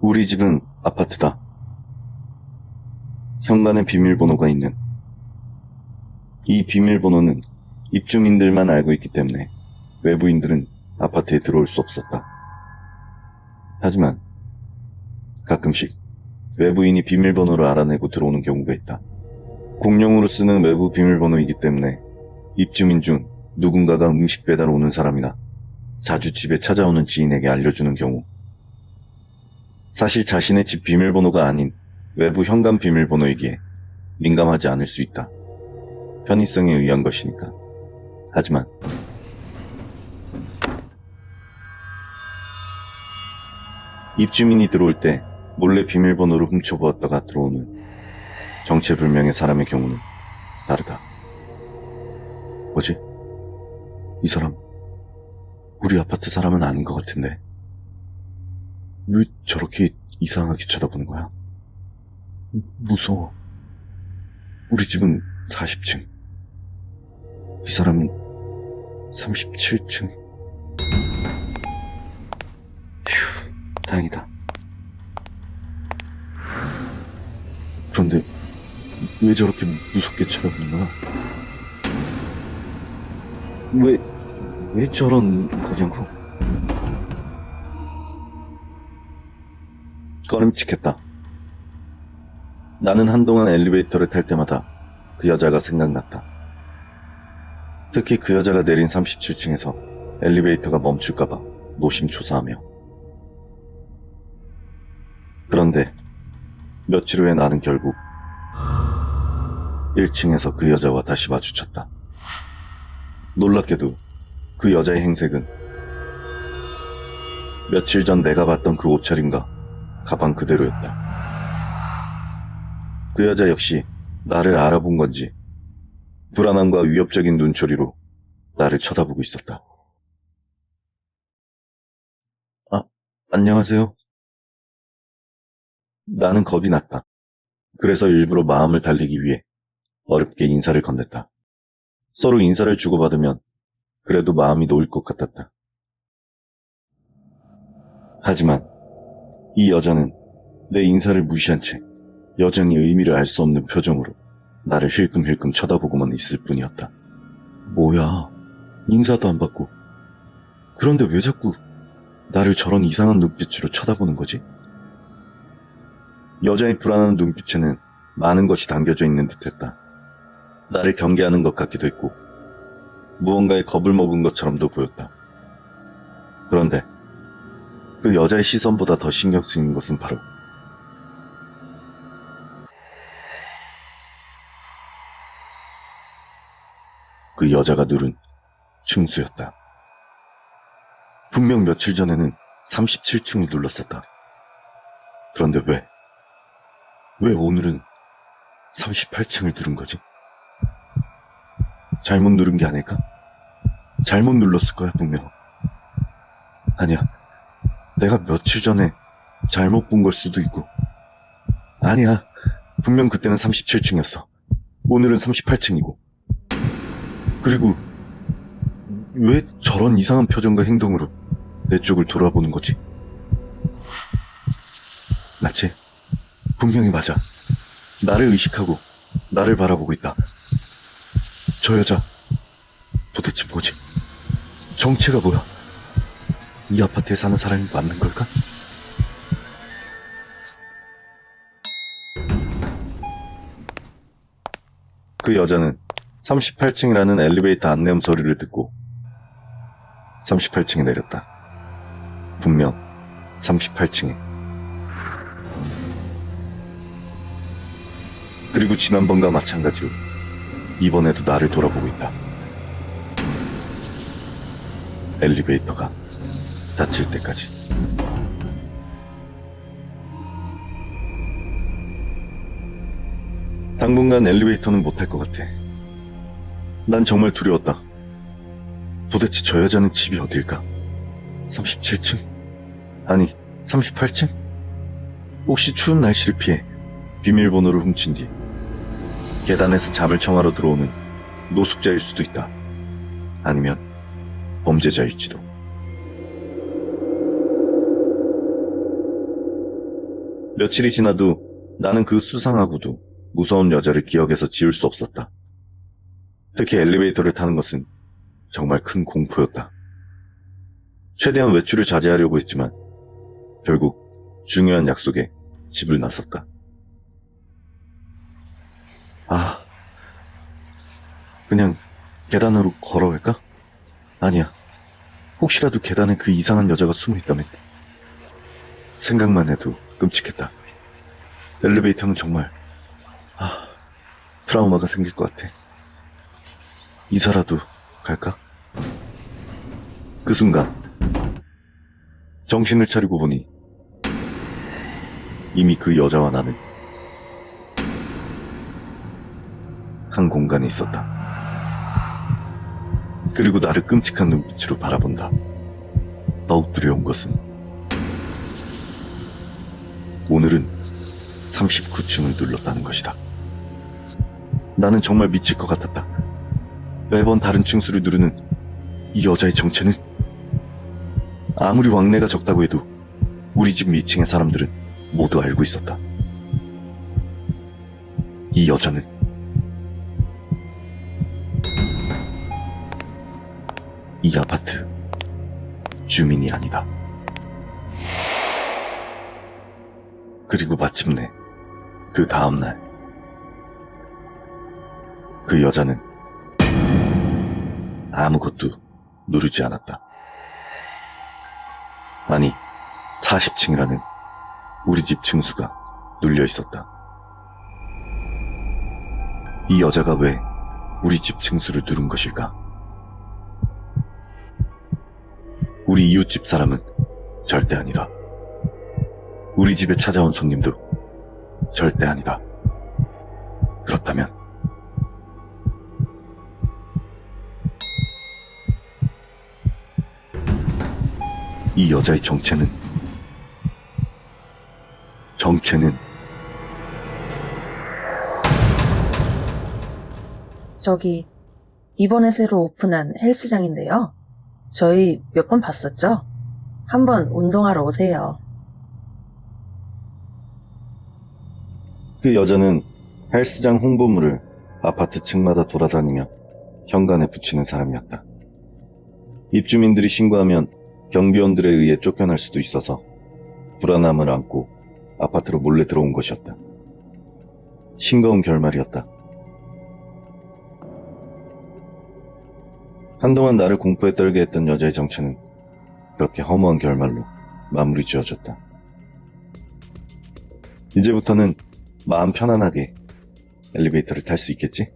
우리 집은 아파트다. 현관에 비밀번호가 있는. 이 비밀번호는 입주민들만 알고 있기 때문에 외부인들은 아파트에 들어올 수 없었다. 하지만 가끔씩 외부인이 비밀번호를 알아내고 들어오는 경우가 있다. 공용으로 쓰는 외부 비밀번호이기 때문에 입주민 중 누군가가 음식 배달 오는 사람이나 자주 집에 찾아오는 지인에게 알려주는 경우, 사실 자신의 집 비밀번호가 아닌 외부 현관 비밀번호이기에 민감하지 않을 수 있다. 편의성에 의한 것이니까. 하지만 입주민이 들어올 때 몰래 비밀번호를 훔쳐보았다가 들어오는 정체불명의 사람의 경우는 다르다. 뭐지? 이 사람 우리 아파트 사람은 아닌 것 같은데 왜 저렇게 이상하게 쳐다보는 거야? 무서워. 우리 집은 40층. 이 사람은 37층. 휴, 다행이다. 그런데 왜 저렇게 무섭게 쳐다보는 거야? 왜 저런 거냐고. 꺼림칙했다. 나는 한동안 엘리베이터를 탈 때마다 그 여자가 생각났다. 특히 그 여자가 내린 37층에서 엘리베이터가 멈출까봐 노심초사하며. 그런데 며칠 후에 나는 결국 1층에서 그 여자와 다시 마주쳤다. 놀랍게도 그 여자의 행색은 며칠 전 내가 봤던 그 옷차림과 가방 그대로였다. 그 여자 역시 나를 알아본 건지 불안함과 위협적인 눈초리로 나를 쳐다보고 있었다. 안녕하세요. 나는 겁이 났다. 그래서 일부러 마음을 달리기 위해 어렵게 인사를 건넸다. 서로 인사를 주고받으면 그래도 마음이 놓일 것 같았다. 하지만 이 여자는 내 인사를 무시한 채 여전히 의미를 알 수 없는 표정으로 나를 힐끔힐끔 쳐다보고만 있을 뿐이었다. 뭐야, 인사도 안 받고. 그런데 왜 자꾸 나를 저런 이상한 눈빛으로 쳐다보는 거지? 여자의 불안한 눈빛에는 많은 것이 담겨져 있는 듯했다. 나를 경계하는 것 같기도 했고 무언가에 겁을 먹은 것처럼도 보였다. 그런데 그 여자의 시선보다 더 신경 쓰이는 것은 바로 그 여자가 누른 층수였다. 분명 며칠 전에는 37층을 눌렀었다. 그런데 왜 오늘은 38층을 누른 거지? 잘못 누른 게 아닐까? 잘못 눌렀을 거야, 분명. 아니야, 내가 며칠 전에 잘못 본 걸 수도 있고. 아니야, 분명 그때는 37층이었어. 오늘은 38층이고. 그리고 왜 저런 이상한 표정과 행동으로 내 쪽을 돌아보는 거지? 맞지? 분명히 맞아. 나를 의식하고 나를 바라보고 있다. 저 여자 도대체 뭐지? 정체가 뭐야? 이 아파트에 사는 사람이 맞는 걸까? 그 여자는 38층이라는 엘리베이터 안내음 소리를 듣고 38층에 내렸다. 분명 38층에. 그리고 지난번과 마찬가지로 이번에도 나를 돌아보고 있다. 엘리베이터가 닫힐 때까지. 당분간 엘리베이터는 못 탈 것 같아. 난 정말 두려웠다. 도대체 저 여자는 집이 어딜까? 37층? 아니, 38층? 혹시 추운 날씨를 피해 비밀번호를 훔친 뒤 계단에서 잠을 청하러 들어오는 노숙자일 수도 있다. 아니면 범죄자일지도. 며칠이 지나도 나는 그 수상하고도 무서운 여자를 기억에서 지울 수 없었다. 특히 엘리베이터를 타는 것은 정말 큰 공포였다. 최대한 외출을 자제하려고 했지만 결국 중요한 약속에 집을 나섰다. 그냥 계단으로 걸어갈까? 아니야. 혹시라도 계단에 그 이상한 여자가 숨어있다면. 생각만 해도 끔찍했다. 엘리베이터는 정말 트라우마가 생길 것 같아. 이사라도 갈까? 그 순간 정신을 차리고 보니 이미 그 여자와 나는 한 공간에 있었다. 그리고 나를 끔찍한 눈빛으로 바라본다. 더욱 두려운 것은 오늘은 39층을 눌렀다는 것이다. 나는 정말 미칠 것 같았다. 매번 다른 층수를 누르는 이 여자의 정체는 아무리 왕래가 적다고 해도 우리 집 위층의 사람들은 모두 알고 있었다. 이 여자는 이 아파트 주민이 아니다. 그리고 마침내 그 다음날 그 여자는 아무것도 누르지 않았다. 아니, 40층이라는 우리 집 층수가 눌려 있었다. 이 여자가 왜 우리 집 층수를 누른 것일까? 우리 이웃집 사람은 절대 아니다. 우리 집에 찾아온 손님도 절대 아니다. 그렇다면 이 여자의 정체는 저기, 이번에 새로 오픈한 헬스장인데요. 저희 몇 번 봤었죠? 한번 운동하러 오세요. 그 여자는 헬스장 홍보물을 아파트 층마다 돌아다니며 현관에 붙이는 사람이었다. 입주민들이 신고하면 경비원들에 의해 쫓겨날 수도 있어서 불안함을 안고 아파트로 몰래 들어온 것이었다. 싱거운 결말이었다. 한동안 나를 공포에 떨게 했던 여자의 정체는 그렇게 허무한 결말로 마무리 지어졌다. 이제부터는 마음 편안하게 엘리베이터를 탈 수 있겠지?